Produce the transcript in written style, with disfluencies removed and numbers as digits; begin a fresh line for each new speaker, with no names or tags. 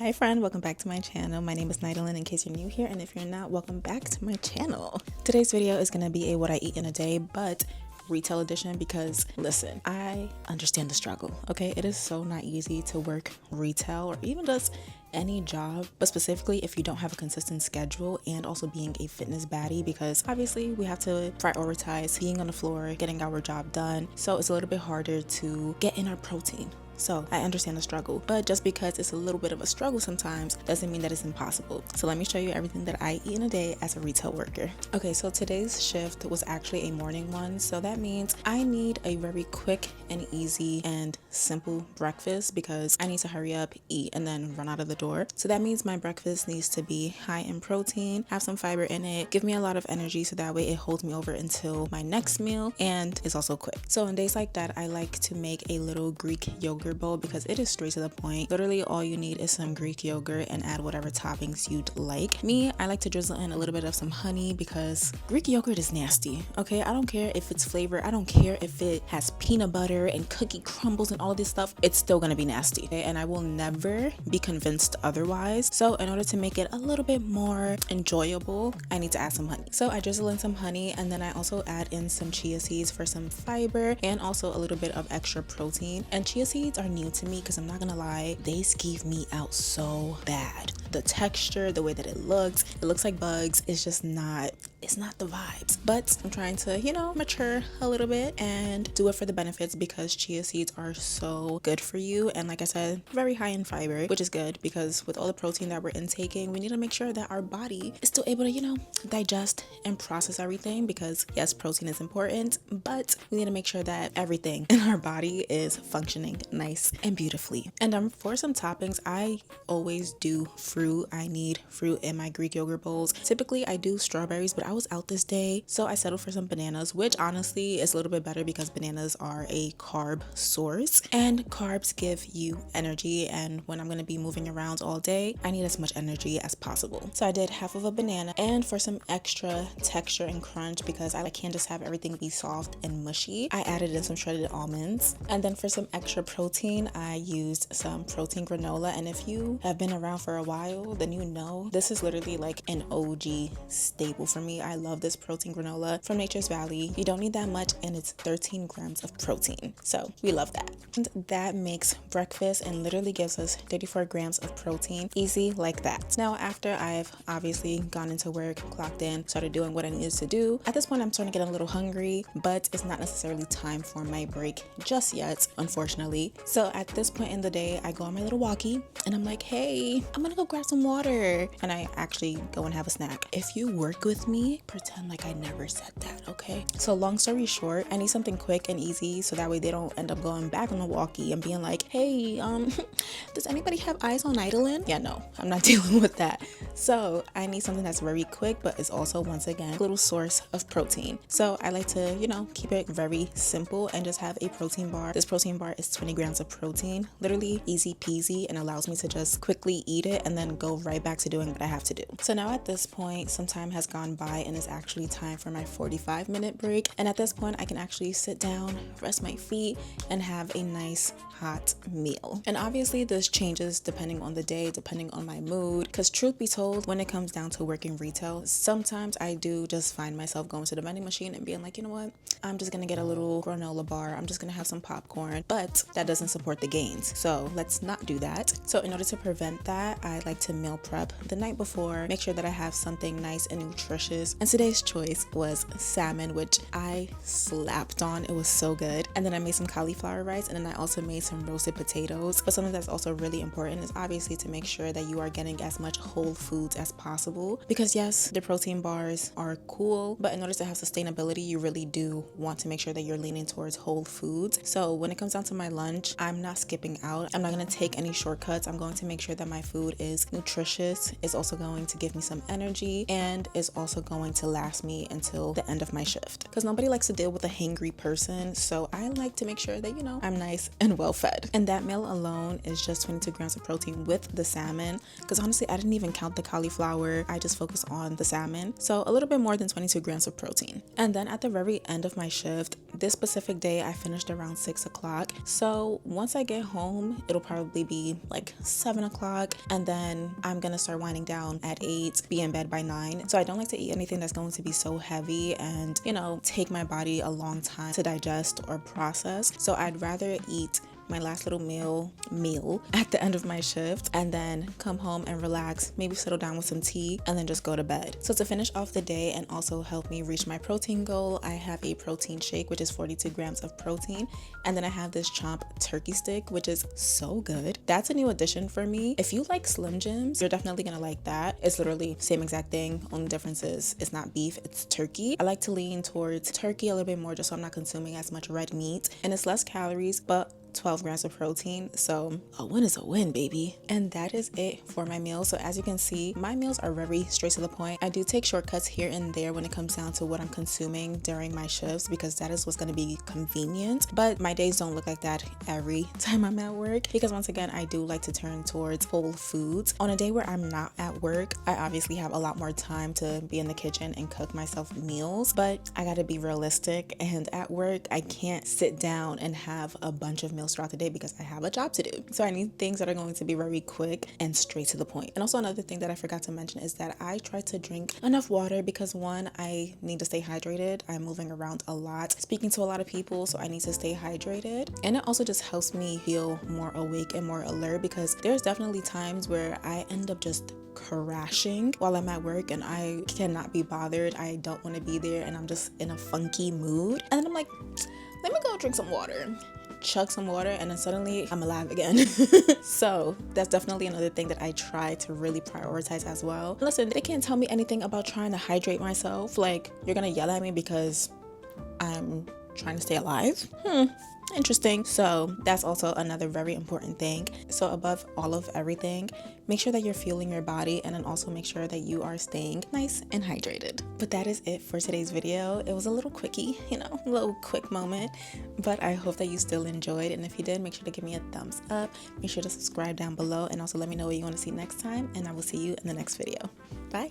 Hi friend, welcome back to my channel. My name is Naidalyn in case you're new here, and if you're not, welcome back to my channel. Today's video is going to be a what I eat in a day, but retail edition, because listen, I understand the struggle, okay? It is so not easy to work retail or even just any job, but specifically if you don't have a consistent schedule, and also being a fitness baddie, because obviously we have to prioritize being on the floor, getting our job done. So it's a little bit harder to get in our protein. So I understand the struggle, but just because it's a little bit of a struggle sometimes doesn't mean that it's impossible. So let me show you everything that I eat in a day as a retail worker. Okay, so today's shift was actually a morning one. So that means I need a very quick and easy and simple breakfast because I need to hurry up, eat, and then run out of the door. So that means my breakfast needs to be high in protein, have some fiber in it, give me a lot of energy so that way it holds me over until my next meal, and it's also quick. So on days like that, I like to make a little Greek yogurt bowl because it is straight to the point. Literally all you need is some Greek yogurt and add whatever toppings you'd like. Me, I like to drizzle in a little bit of some honey because Greek yogurt is nasty, okay? I don't care if it's flavored, I don't care if it has peanut butter and cookie crumbles and all this stuff, it's still gonna be nasty, okay? And I will never be convinced otherwise. So in order to make it a little bit more enjoyable, I need to add some honey. So I drizzle in some honey, and then I also add in some chia seeds for some fiber and also a little bit of extra protein. And chia seeds are new to me because I'm not gonna lie, they skeeve me out so bad. The texture, the way that it looks like bugs. It's just not, it's not the vibes. But I'm trying to, you know, mature a little bit and do it for the benefits because chia seeds are so good for you. And like I said, very high in fiber, which is good because with all the protein that we're intaking, we need to make sure that our body is still able to, you know, digest and process everything, because yes, protein is important, but we need to make sure that everything in our body is functioning nice and beautifully. And for some toppings, I always do fruit. I need fruit in my Greek yogurt bowls. Typically I do strawberries, but I was out this day, so I settled for some bananas, which honestly is a little bit better because bananas are a carb source and carbs give you energy, and when I'm going to be moving around all day, I need as much energy as possible. So I did half of a banana, and for some extra texture and crunch, because I can't just have everything be soft and mushy, I added in some shredded almonds. And then for some extra protein, I used some protein granola. And if you have been around for a while, then you know this is literally like an OG staple for me. I love this protein granola from Nature's Valley. You don't need that much, and it's 13 grams of protein, so we love that. And that makes breakfast and literally gives us 34 grams of protein, easy like that. Now after I've obviously gone into work, clocked in, started doing what I needed to do, at this point I'm starting to get a little hungry, but it's not necessarily time for my break just yet, unfortunately. So at this point in the day, I go on my little walkie and I'm like, hey, I'm gonna go grab some water, and I actually go and have a snack. If you work with me, pretend like I never said that, okay? So long story short, I need something quick and easy so that way they don't end up going back on the walkie and being like, hey, does anybody have eyes on Naidalyn? Yeah, no, I'm not dealing with that. So I need something that's very quick, but is also, once again, a little source of protein. So I like to, you know, keep it very simple and just have a protein bar. This protein bar is 20 grams of protein, literally easy peasy, and allows me to just quickly eat it and then go right back to doing what I have to do. So now at this point, some time has gone by and it's actually time for my 45-minute break. And at this point, I can actually sit down, rest my feet, and have a nice hot meal. And obviously this changes depending on the day, depending on my mood, because truth be told, when it comes down to working retail, sometimes I do just find myself going to the vending machine and being like, you know what, I'm just gonna get a little granola bar, I'm just gonna have some popcorn, but that doesn't support the gains, so let's not do that. So in order to prevent that, I like to meal prep the night before, make sure that I have something nice and nutritious. And today's choice was salmon, which I slapped on. It was so good. And then I made some cauliflower rice, and then I also made some roasted potatoes. But something that's also really important is obviously to make sure that you are getting as much whole foods as possible, because yes, the protein bars are cool, but in order to have sustainability, you really do want to make sure that you're leaning towards whole foods. So when it comes down to my lunch, I'm not skipping out. I'm not going to take any shortcuts. I'm going to make sure that my food is nutritious, is also going to give me some energy, and is also going to last me until the end of my shift, because nobody likes to deal with a hangry person. So I like to make sure that, you know, I'm nice and well fed. And that meal alone is just 22 grams of protein with the salmon, because honestly I didn't even count the cauliflower, I just focused on the salmon. So a little bit more than 22 grams of protein. And then at the very end of my shift, this specific day I finished around 6 o'clock. So once I get home, it'll probably be like 7 o'clock, and then I'm gonna start winding down at 8, be in bed by 9. So I don't like to eat anything that's going to be so heavy and, you know, take my body a long time to digest or process. So I'd rather eat my last little meal at the end of my shift and then come home and relax, maybe settle down with some tea, and then just go to bed. So to finish off the day and also help me reach my protein goal, I have a protein shake, which is 42 grams of protein, and then I have this Chomp turkey stick, which is so good. That's a new addition for me. If you like Slim Jims, you're definitely gonna like that. It's literally same exact thing, only difference is it's not beef, it's turkey. I like to lean towards turkey a little bit more just so I'm not consuming as much red meat, and it's less calories, but 12 grams of protein. So a win is a win, baby. And that is it for my meals. So as you can see, my meals are very straight to the point. I do take shortcuts here and there when it comes down to what I'm consuming during my shifts, because that is what's going to be convenient. But my days don't look like that every time I'm at work, because once again, I do like to turn towards whole foods. On a day where I'm not at work, I obviously have a lot more time to be in the kitchen and cook myself meals, but I got to be realistic, and at work I can't sit down and have a bunch of meals throughout the day because I have a job to do. So I need things that are going to be very quick and straight to the point. And also another thing that I forgot to mention is that I try to drink enough water because one, I need to stay hydrated. I'm moving around a lot, speaking to a lot of people, so I need to stay hydrated. And it also just helps me feel more awake and more alert, because there's definitely times where I end up just crashing while I'm at work and I cannot be bothered. I don't want to be there and I'm just in a funky mood. And then I'm like, let me go drink some water. Chug some water, and then suddenly I'm alive again. So that's definitely another thing that I try to really prioritize as well. Listen, they can't tell me anything about trying to hydrate myself. Like, you're gonna yell at me because I'm trying to stay alive? Interesting. So that's also another very important thing. So above all of everything, make sure that you're fueling your body, and then also make sure that you are staying nice and hydrated. But that is it for today's video. It was a little quickie, you know, a little quick moment, but I hope that you still enjoyed. And if you did, make sure to give me a thumbs up. Make sure to subscribe down below, and also let me know what you want to see next time, and I will see you in the next video. Bye.